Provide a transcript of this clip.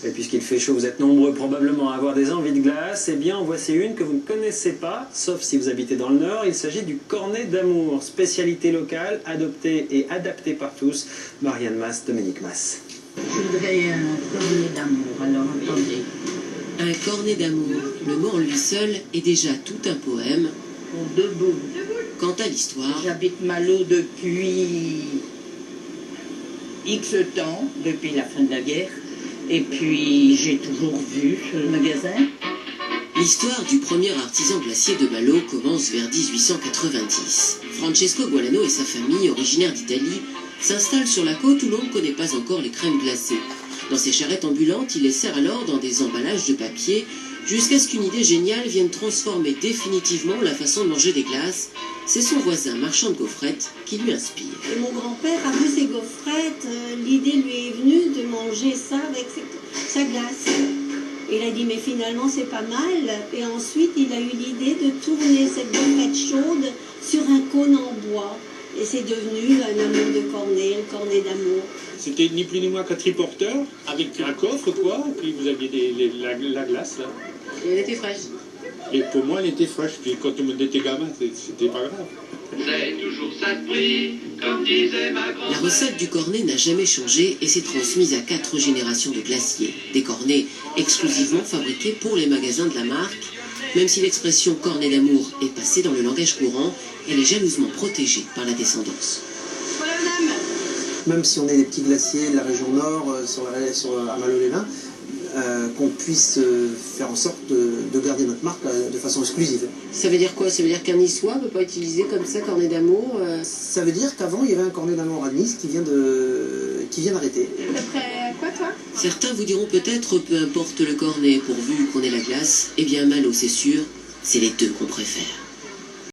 Et puisqu'il fait chaud, vous êtes nombreux probablement à avoir des envies de glace. Eh bien, en voici une que vous ne connaissez pas, sauf si vous habitez dans le Nord. Il s'agit du cornet d'amour, spécialité locale, adoptée et adaptée par tous. Marianne Mas, Dominique Mas. Je voudrais un cornet d'amour, alors attendez. Un cornet d'amour, le mot en lui seul est déjà tout un poème. Pour debout. Quant à l'histoire, J'habite Malo depuis X temps, depuis la fin de la guerre. Et puis j'ai toujours vu ce magasin. l'histoire du premier artisan glacier de Malo commence vers 1890. Francesco Gualano et sa famille, originaires d'Italie, s'installent sur la côte où l'on ne connaît pas encore les crèmes glacées. Dans ces charrettes ambulantes, il les sert alors dans des emballages de papier, jusqu'à ce qu'une idée géniale vienne transformer définitivement la façon de manger des glaces. C'est son voisin marchand de gaufrettes qui lui inspire. Et mon grand-père a vu ses gaufrettes, l'idée lui est venue de manger ça avec sa glace. Il a dit mais finalement c'est pas mal. Et ensuite il a eu l'idée de tourner cette gaufrette chaude sur un cône en bois. Et c'est devenu un amour de cornet, le cornet d'amour. C'était ni plus ni moins qu'un triporteur avec un coffre quoi, et puis vous aviez la glace là. Et elle était fraîche. Et pour moi elle était fraîche, puis quand on était gamin c'était pas grave. C'est toujours ça de prix, comme disait ma grand-mère. La recette du cornet n'a jamais changé et s'est transmise à 4 générations de glaciers. Des cornets exclusivement fabriqués pour les magasins de la marque. Même si l'expression cornet d'amour est passée dans le langage courant, elle est jalousement protégée par la descendance. Voilà madame. Même si on est des petits glaciers de la région nord, à Malo-les-Bains, qu'on puisse faire en sorte de garder notre marque de façon exclusive. Ça veut dire quoi? Ça veut dire qu'un Niçois ne peut pas utiliser comme ça cornet d'amour Ça veut dire qu'avant, il y avait un cornet d'amour à Nice qui vient d'arrêter. D'après quoi toi? Certains vous diront peut-être peu importe le cornet, pourvu qu'on ait la glace. Eh bien Malo, c'est sûr, c'est les deux qu'on préfère.